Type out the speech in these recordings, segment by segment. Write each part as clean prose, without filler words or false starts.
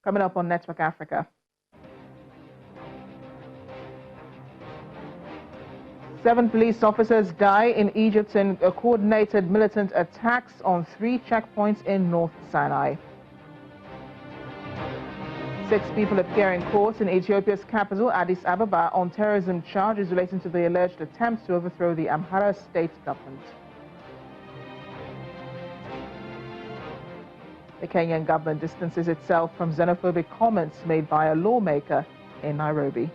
Coming up on Network Africa. 7 police officers die in Egypt in coordinated militant attacks on 3 checkpoints in North Sinai. 6 people appear in court in Ethiopia's capital, Addis Ababa, on terrorism charges relating to the alleged attempts to overthrow the Amhara state government. The Kenyan government distances itself from xenophobic comments made by a lawmaker in Nairobi.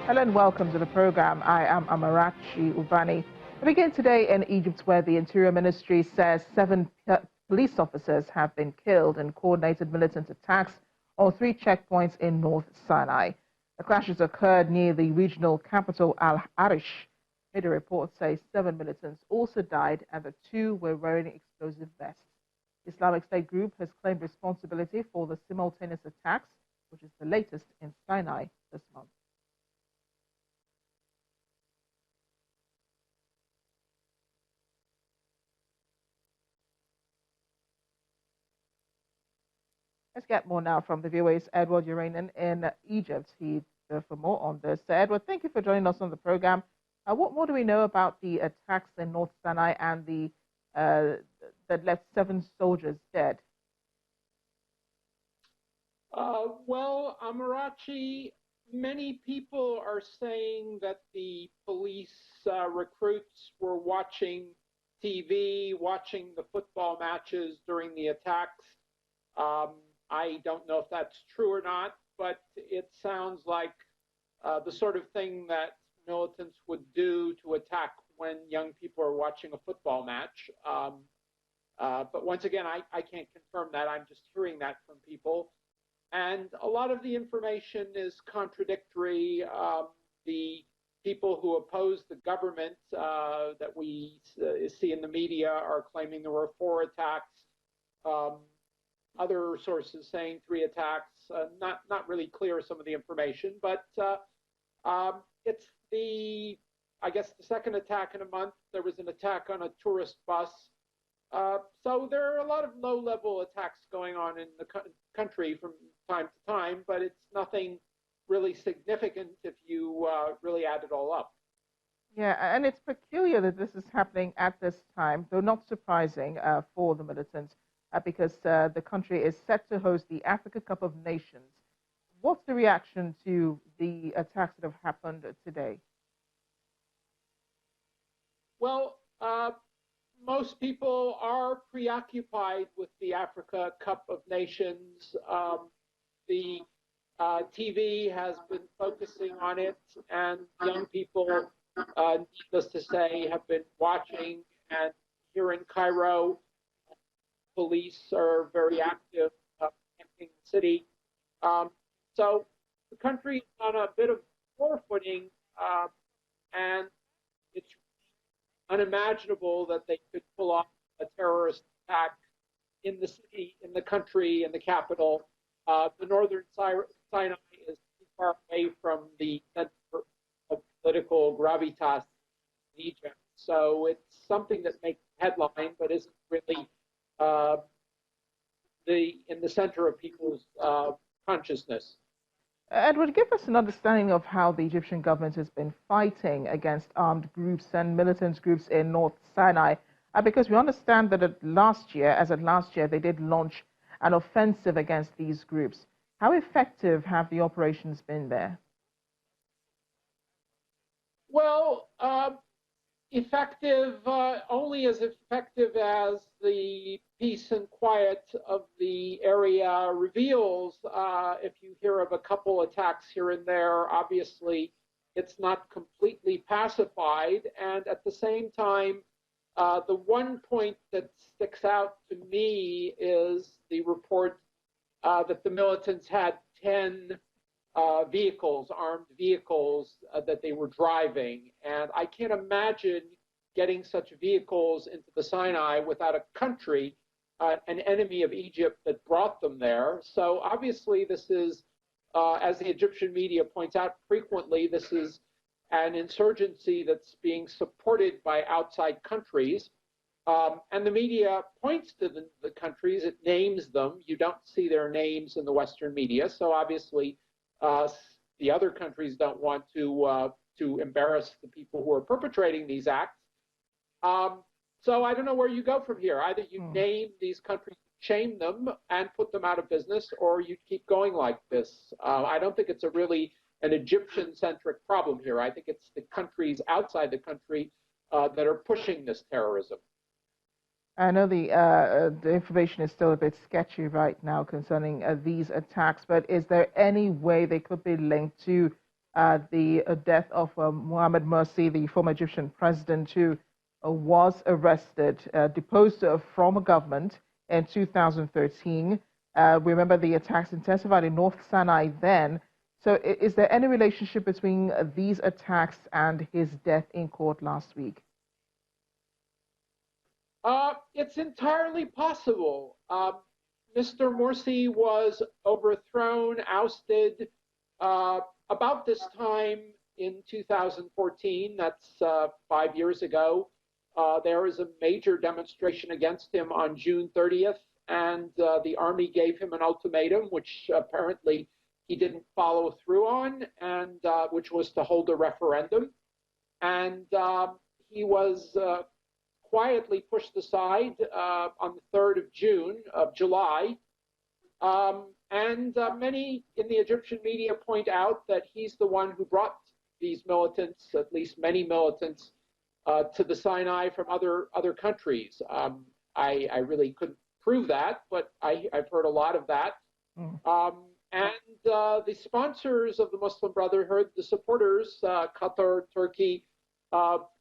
Hello and welcome to the program. I am Amarachi Ubani. We begin today in Egypt, where the Interior Ministry says 7 police officers have been killed in coordinated militant attacks on 3 checkpoints in North Sinai. The clashes occurred near the regional capital Al-Arish. Media reports say 7 militants also died and the 2 were wearing explosive vests. The Islamic State group has claimed responsibility for the simultaneous attacks, which is the latest in Sinai this month. Let's get more now from the VOA's Edward Uranian in Egypt. He's for more on this. Edward, thank you for joining us on the program. What more do we know about the attacks in North Sinai and that left 7 soldiers dead? Well, Amarachi, many people are saying that the police recruits were watching TV, watching the football matches during the attacks. I don't know if that's true or not, but it sounds like the sort of thing that militants would do to attack when young people are watching a football match. But once again, I can't confirm that. I'm just hearing that from people. And a lot of the information is contradictory. The people who oppose the government that we see in the media are claiming there were 4 attacks. Other sources saying 3 attacks. Not really clear some of the information, but it's I guess the second attack in a month. There was an attack on a tourist bus. So there are a lot of low-level attacks going on in the country from time to time, but it's nothing really significant if you really add it all up. Yeah, and it's peculiar that this is happening at this time, though not surprising for the militants, because the country is set to host the Africa Cup of Nations. What's the reaction to the attacks that have happened today? Well, most people are preoccupied with the Africa Cup of Nations. The TV has been focusing on it, and young people, needless to say, have been watching. And here in Cairo, police are very active in the city. So the country is on a bit of poor footing, and it's unimaginable that they could pull off a terrorist attack in the city, in the country, in the capital. The northern Sinai is too far away from the center of political gravitas in Egypt. So it's something that makes headline, but isn't really in the center of people's consciousness. Edward, give us an understanding of how the Egyptian government has been fighting against armed groups and militant groups in North Sinai, because we understand that last year, they did launch an offensive against these groups. How effective have the operations been there? Well, effective, only as effective as the peace and quiet of the area reveals. If you hear of a couple attacks here and there, obviously it's not completely pacified. And at the same time, the one point that sticks out to me is the report that the militants had 10 vehicles, armed vehicles that they were driving. And I can't imagine getting such vehicles into the Sinai without a country, an enemy of Egypt that brought them there. So obviously this is, as the Egyptian media points out frequently, this is an insurgency that's being supported by outside countries. And the media points to the countries, it names them. You don't see their names in the Western media. So obviously the other countries don't want to embarrass the people who are perpetrating these acts. So I don't know where you go from here. Either you name these countries, shame them, and put them out of business, or you keep going like this. I don't think it's really an Egyptian-centric problem here. I think it's the countries outside the country that are pushing this terrorism. I know the information is still a bit sketchy right now concerning these attacks, but is there any way they could be linked to the death of Mohamed Morsi, the former Egyptian president, who was arrested, deposed from a government in 2013? Remember, the attacks intensified in North Sinai then. So is there any relationship between these attacks and his death in court last week? It's entirely possible. Mr. Morsi was overthrown, ousted about this time in 2014. That's 5 years ago. There was a major demonstration against him on June 30th, and the army gave him an ultimatum, which apparently he didn't follow through on, and which was to hold a referendum. And he was quietly pushed aside on the 3rd of July. And many in the Egyptian media point out that he's the one who brought these militants, at least many militants, to the Sinai from other countries. I really couldn't prove that, but I've heard a lot of that. And the sponsors of the Muslim Brotherhood, the supporters, Qatar, Turkey,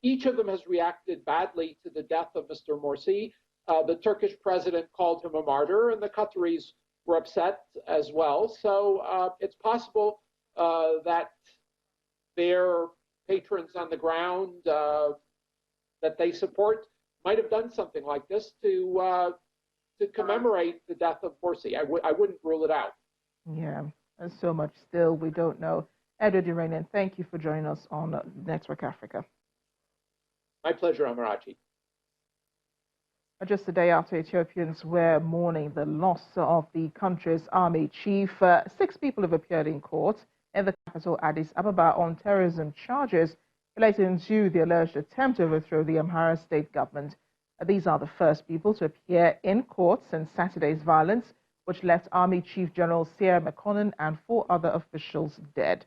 each of them has reacted badly to the death of Mr. Morsi. The Turkish president called him a martyr, and the Qataris were upset as well. So it's possible that their patrons on the ground that they support might have done something like this to commemorate the death of Morsi. I wouldn't rule it out. Yeah, and so much still we don't know. Edward Iranian, thank you for joining us on Network Africa. My pleasure, Amarachi. Just a day after Ethiopians were mourning the loss of the country's army chief, 6 people have appeared in court in the capital Addis Ababa on terrorism charges relating to the alleged attempt to overthrow the Amhara state government. These are the first people to appear in court since Saturday's violence, which left Army Chief General Sierra McConnell and 4 other officials dead.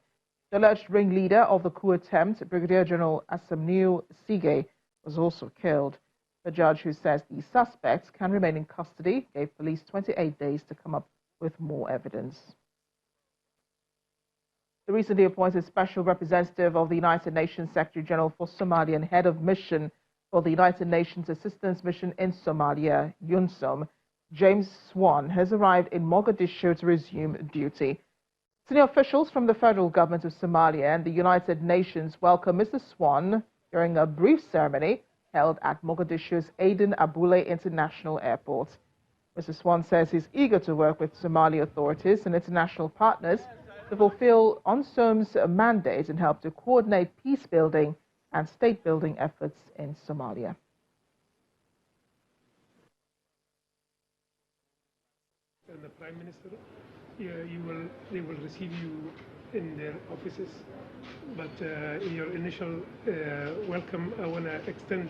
The alleged ringleader of the coup attempt, Brigadier General Asamniu Sige, was also killed. The judge, who says the suspects can remain in custody, gave police 28 days to come up with more evidence. The recently appointed Special Representative of the United Nations Secretary General for Somalia and Head of Mission for the United Nations Assistance Mission in Somalia, UNSOM, James Swan, has arrived in Mogadishu to resume duty. Senior officials from the federal government of Somalia and the United Nations welcomed Mr. Swan during a brief ceremony held at Mogadishu's Aden Abule International Airport. Mr. Swan says he's eager to work with Somali authorities and international partners to fulfill UNSOM's mandate and help to coordinate peace-building and state-building efforts in Somalia. And the Prime Minister, they will receive you in their offices. But in your initial welcome, I want to extend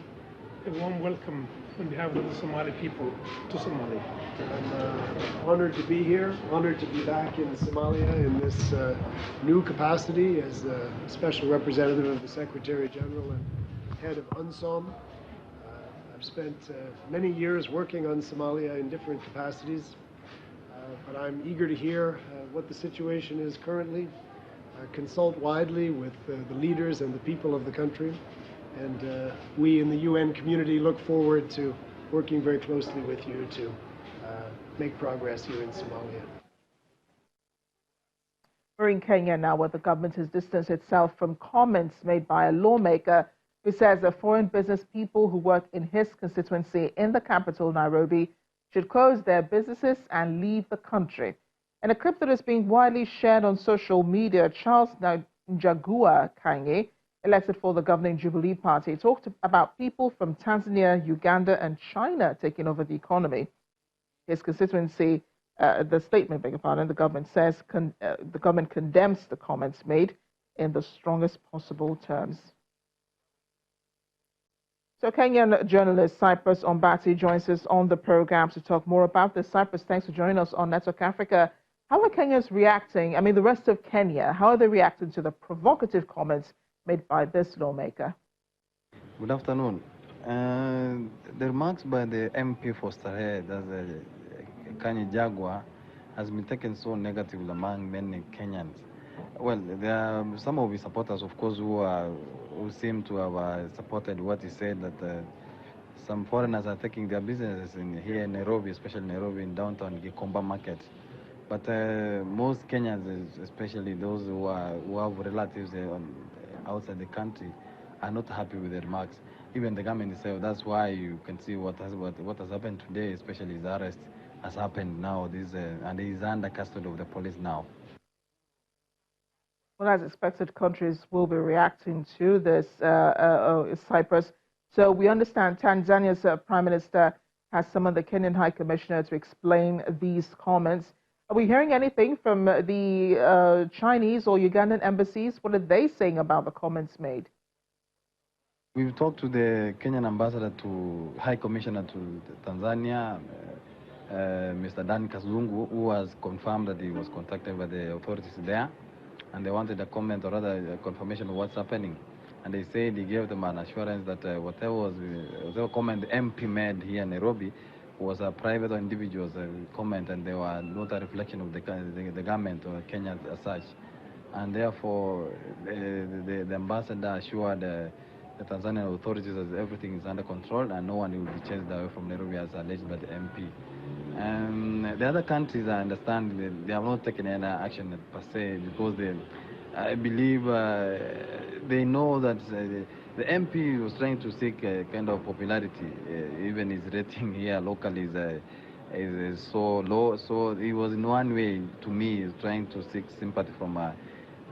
a warm welcome on behalf of the Somali people to Somalia. I'm honored to be here, honored to be back in Somalia in this new capacity as the Special Representative of the Secretary General and Head of UNSOM. I've spent many years working on Somalia in different capacities, but I'm eager to hear what the situation is currently, consult widely with the leaders and the people of the country, and we in the UN community look forward to working very closely with you to make progress here in Somalia. We're in Kenya now, where the government has distanced itself from comments made by a lawmaker who says that foreign business people who work in his constituency in the capital, Nairobi, should close their businesses and leave the country. In a clip that is being widely shared on social media, Charles Njagua Kanye, elected for the governing Jubilee Party, talked about people from Tanzania, Uganda, and China taking over the economy. His constituency, the statement, beg your pardon, the government says the government condemns the comments made in the strongest possible terms. So Kenyan journalist Cyprus Ombati joins us on the program to talk more about this. Cyprus, thanks for joining us on Network Africa. How are Kenyans reacting? I mean, the rest of Kenya, how are they reacting to the provocative comments made by this lawmaker? Good afternoon. The remarks by the MP for Starehe, that's Kanye Jagua, has been taken so negatively among many Kenyans. Well, there are some of his supporters, of course, who seem to have supported what he said, that some foreigners are taking their businesses here in Nairobi, especially Nairobi in downtown Gikomba market. But most Kenyans, especially those who have relatives outside the country, are not happy with the remarks. Even the government itself, that's why you can see what has happened today, especially his arrest has happened now, and he is under custody of the police now. Well, as expected, countries will be reacting to this, Cyprus. So we understand Tanzania's Prime Minister has summoned the Kenyan High Commissioner to explain these comments. Are we hearing anything from the Chinese or Ugandan embassies? What are they saying about the comments made? We've talked to the Kenyan ambassador to High Commissioner to Tanzania, Mr. Dan Kazungu, who has confirmed that he was contacted by the authorities there, and they wanted a comment or rather a confirmation of what's happening. And they said he gave them an assurance that whatever comment the MP made here in Nairobi was a private or individual's comment, and they were not a reflection of the government or Kenya as such. And therefore, the ambassador assured the Tanzanian authorities that everything is under control and no one will be chased away from Nairobi as alleged by the MP. The other countries, I understand, they have not taken any action per se because I believe they know that the MP was trying to seek a kind of popularity. Even his rating here locally is so low. So he was in one way, to me, trying to seek sympathy from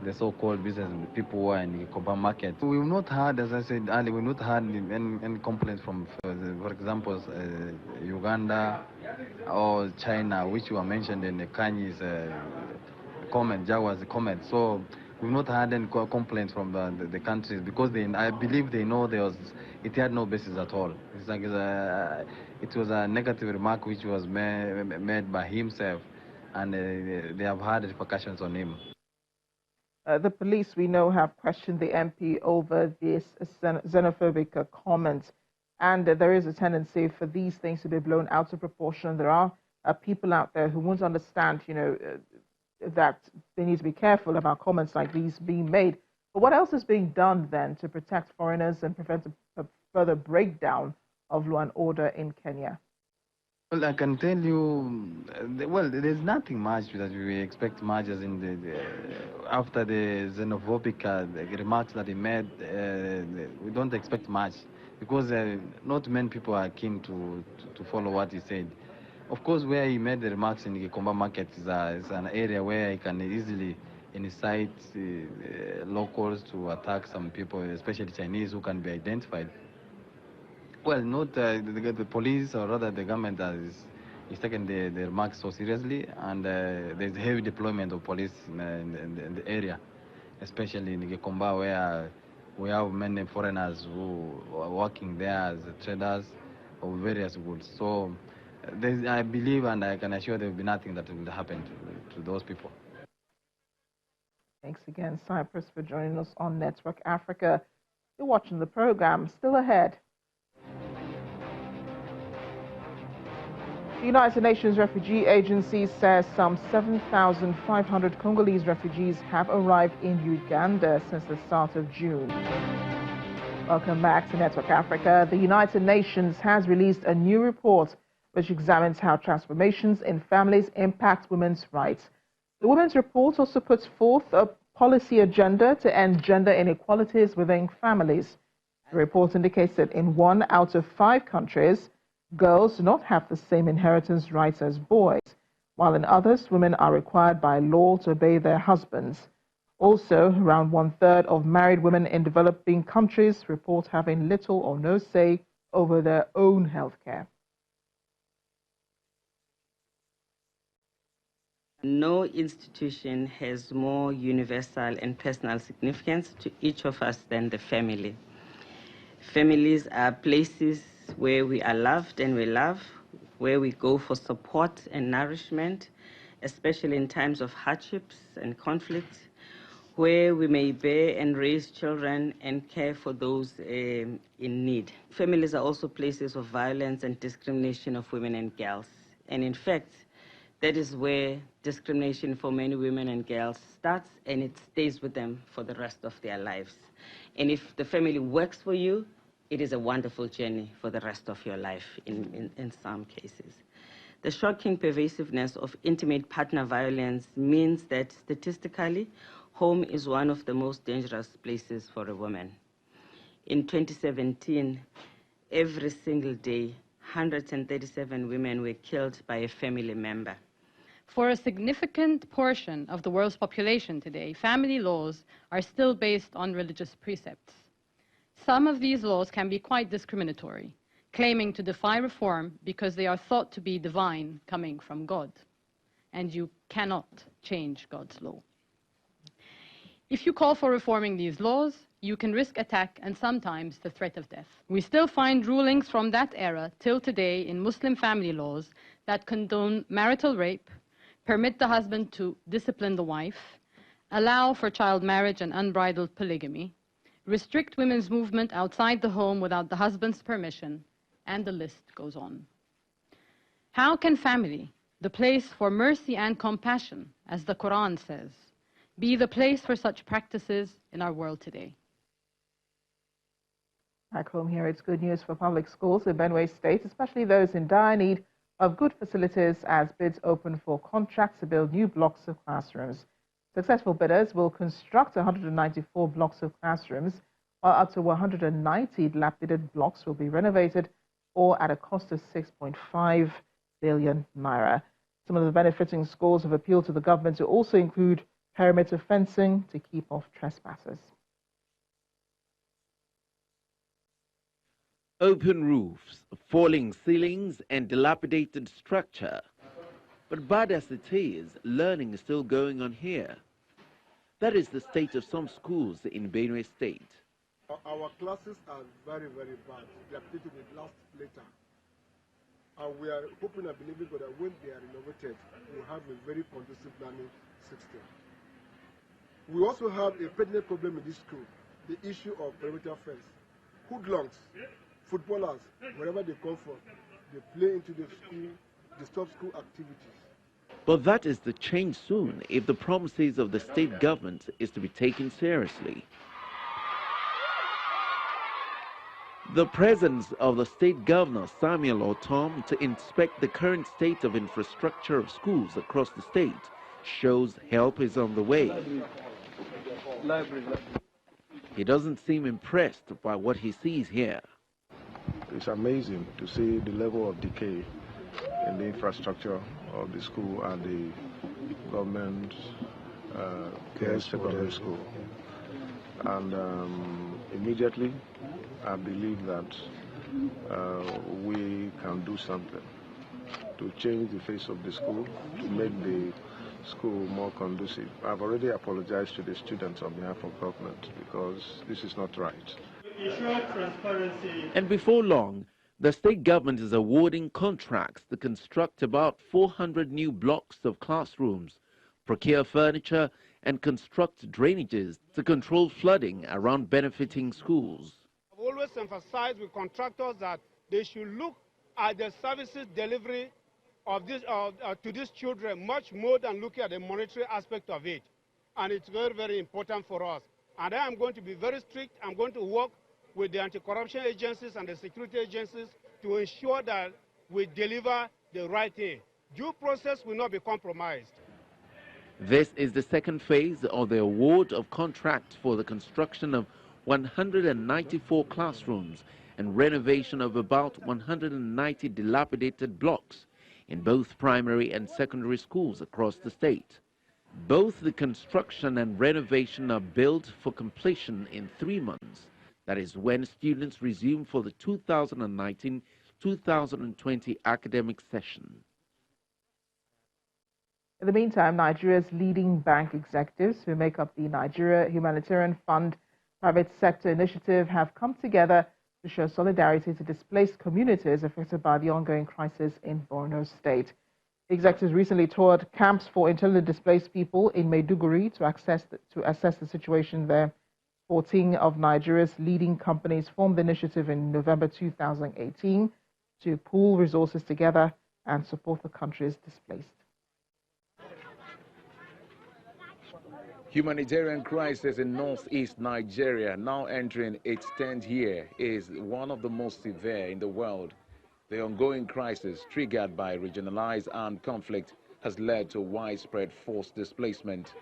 the so-called business people who are in the Gikomba market. We've not heard, as I said earlier, we've not heard any complaints from, for example, Uganda or China, which were mentioned in the Kanye's comment, Jaguar's comment. So we've not had any complaints from the countries because I believe they know it had no basis at all. It's like it was a negative remark which was made by himself, and they have had repercussions on him. The police, we know, have questioned the MP over this xenophobic comment, and there is a tendency for these things to be blown out of proportion. There are people out there who won't understand, that they need to be careful about comments like these being made. But what else is being done then to protect foreigners and prevent a further breakdown of law and order in Kenya? Well, I can tell you, well, there's nothing much that we expect much as in after the xenophobic remarks that he made, we don't expect much because not many people are keen to follow what he said. Of course, where he made the remarks in the Gikomba market is an area where he can easily incite locals to attack some people, especially Chinese, who can be identified. Well, not the police, or rather the government is taking the remarks so seriously, and there's heavy deployment of police in the area, especially in Gikomba, where we have many foreigners who are working there as traders of various goods. So I believe and I can assure there will be nothing that will happen to those people. Thanks again, Cyprus, for joining us on Network Africa. You're watching the program. Still ahead. The United Nations Refugee Agency says some 7,500 Congolese refugees have arrived in Uganda since the start of June. Welcome back to Network Africa. The United Nations has released a new report which examines how transformations in families impact women's rights. The Women's Report also puts forth a policy agenda to end gender inequalities within families. The report indicates that in 1 out of 5 countries, girls do not have the same inheritance rights as boys, while in others, women are required by law to obey their husbands. Also, around 1/3 of married women in developing countries report having little or no say over their own health care. No institution has more universal and personal significance to each of us than the family. Families are places where we are loved and we love, where we go for support and nourishment, especially in times of hardships and conflict, where we may bear and raise children and care for those in need. Families are also places of violence and discrimination of women and girls. And in fact, that is where discrimination for many women and girls starts, and it stays with them for the rest of their lives. And if the family works for you, it is a wonderful journey for the rest of your life in some cases. The shocking pervasiveness of intimate partner violence means that statistically, home is one of the most dangerous places for a woman. In 2017, every single day, 137 women were killed by a family member. For a significant portion of the world's population today, family laws are still based on religious precepts. Some of these laws can be quite discriminatory, claiming to defy reform because they are thought to be divine, coming from God. And you cannot change God's law. If you call for reforming these laws, you can risk attack and sometimes the threat of death. We still find rulings from that era till today in Muslim family laws that condone marital rape, permit the husband to discipline the wife, allow for child marriage and unbridled polygamy, restrict women's movement outside the home without the husband's permission, and the list goes on. How can family, the place for mercy and compassion, as the Quran says, be the place for such practices in our world today? Back home here, it's good news for public schools in Benue State, especially those in dire need of good facilities, as bids open for contracts to build new blocks of classrooms. Successful bidders will construct 194 blocks of classrooms, while up to 190 dilapidated blocks will be renovated, or at a cost of 6.5 billion naira. Some of the benefiting schools have appealed to the government to also include perimeter fencing to keep off trespassers. Open roofs, falling ceilings and dilapidated structure. But bad as it is, learning is still going on here. That is the state of some schools in Benue State. Our classes are very, very bad. They are updated with last later. And we are hoping and believing that when they are renovated, we will have a very conducive learning system. We also have a pertinent problem in this school, the issue of perimeter fence. Hoodlums, footballers, wherever they come from, they play into the school, disturb school activities. But that is to change soon if the promises of the state government is to be taken seriously. The presence of the state governor, Samuel Otom, to inspect the current state of infrastructure of schools across the state shows help is on the way. He doesn't seem impressed by what he sees here. It's amazing to see the level of decay in the infrastructure of the school and the government secondary school. And immediately, I believe that we can do something to change the face of the school, to make the school more conducive. I've already apologized to the students on behalf of government because this is not right. Ensure transparency. And before long, the state government is awarding contracts to construct about 400 new blocks of classrooms, procure furniture, and construct drainages to control flooding around benefiting schools. I've always emphasized with contractors that they should look at the services delivery of this, to these children much more than looking at the monetary aspect of it. And it's very, very important for us. And I am going to be very strict. I'm going to work with the anti-corruption agencies and the security agencies to ensure that we deliver the right thing. Due process will not be compromised. This is the second phase of the award of contract for the construction of 194 classrooms, and renovation of about 190 dilapidated blocks in both primary and secondary schools across the state. Both the construction and renovation are built for completion in 3 months. That is when students resume for the 2019-2020 academic session. In the meantime, Nigeria's leading bank executives who make up the Nigeria Humanitarian Fund Private Sector Initiative have come together to show solidarity to displaced communities affected by the ongoing crisis in Borno State. The executives recently toured camps for internally displaced people in Maiduguri to assess the situation there. 14 of Nigeria's leading companies formed the initiative in November 2018 to pool resources together and support the country's displaced. Humanitarian crisis in northeast Nigeria, now entering its 10th year, is one of the most severe in the world. The ongoing crisis, triggered by regionalized armed conflict, has led to widespread forced displacement.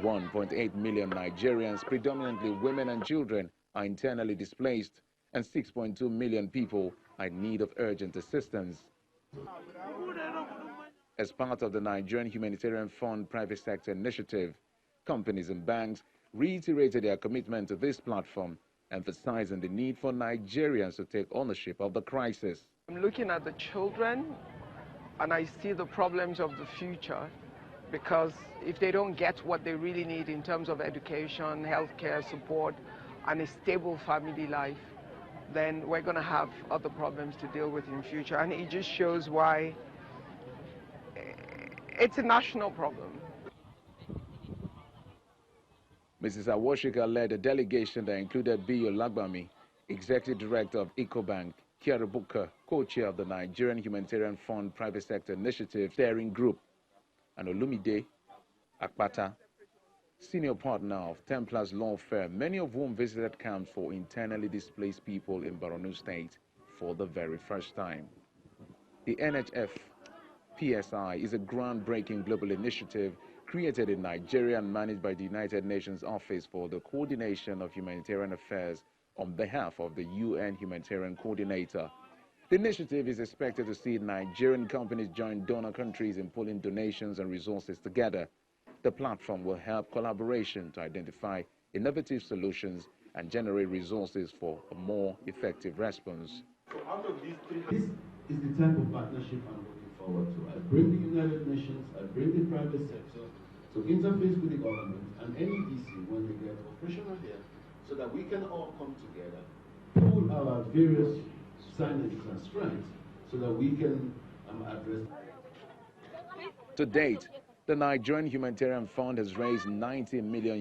1.8 million Nigerians, predominantly women and children, are internally displaced, and 6.2 million people are in need of urgent assistance. As part of the Nigerian Humanitarian Fund Private Sector Initiative, companies and banks reiterated their commitment to this platform, emphasizing the need for Nigerians to take ownership of the crisis. I'm looking at the children and I see the problems of the future, because if they don't get what they really need in terms of education, healthcare support, and a stable family life, then we're going to have other problems to deal with in future. And it just shows why it's a national problem. Mrs. Awashika led a delegation that included Biyo Lagbami, Executive Director of EcoBank, Kiara Buka, co-chair of the Nigerian Humanitarian Fund Private Sector Initiative Steering Group, and Olumide Akpata, senior partner of Templars Law Firm, many of whom visited camps for internally displaced people in Borno State for the very first time. The NHF PSI is a groundbreaking global initiative created in Nigeria and managed by the United Nations Office for the Coordination of Humanitarian Affairs on behalf of the UN Humanitarian Coordinator. The initiative is expected to see Nigerian companies join donor countries in pooling donations and resources together. The platform will help collaboration to identify innovative solutions and generate resources for a more effective response. So out of these three, this is the type of partnership I'm looking forward to. I bring the United Nations, I bring the private sector to interface with the government and NEDC when they get operational here, so that we can all come together, pool our various synergies and strengths, so that we can address. To date, the Nigerian Humanitarian Fund has raised $90 million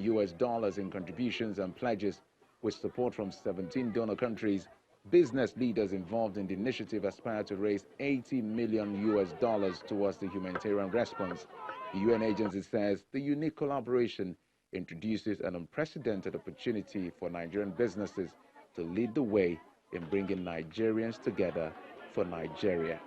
in contributions and pledges, with support from 17 donor countries. Business leaders involved in the initiative aspire to raise $80 million towards the humanitarian response. The UN agency says the unique collaboration introduces an unprecedented opportunity for Nigerian businesses to lead the way in bringing Nigerians together for Nigeria.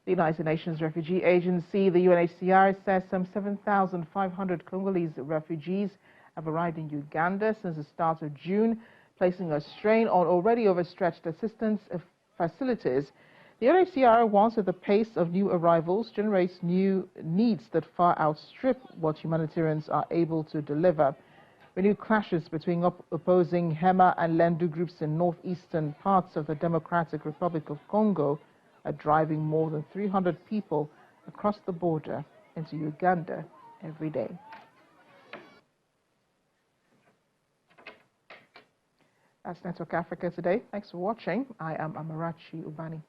The United Nations Refugee Agency, the UNHCR, says some 7,500 Congolese refugees have arrived in Uganda since the start of June, placing a strain on already overstretched assistance facilities. The UNHCR wants that the pace of new arrivals generates new needs that far outstrip what humanitarians are able to deliver. Renewed clashes between opposing Hema and Lendu groups in northeastern parts of the Democratic Republic of Congo are driving more than 300 people across the border into Uganda every day. That's Network Africa today. Thanks for watching. I am Amarachi Ubani.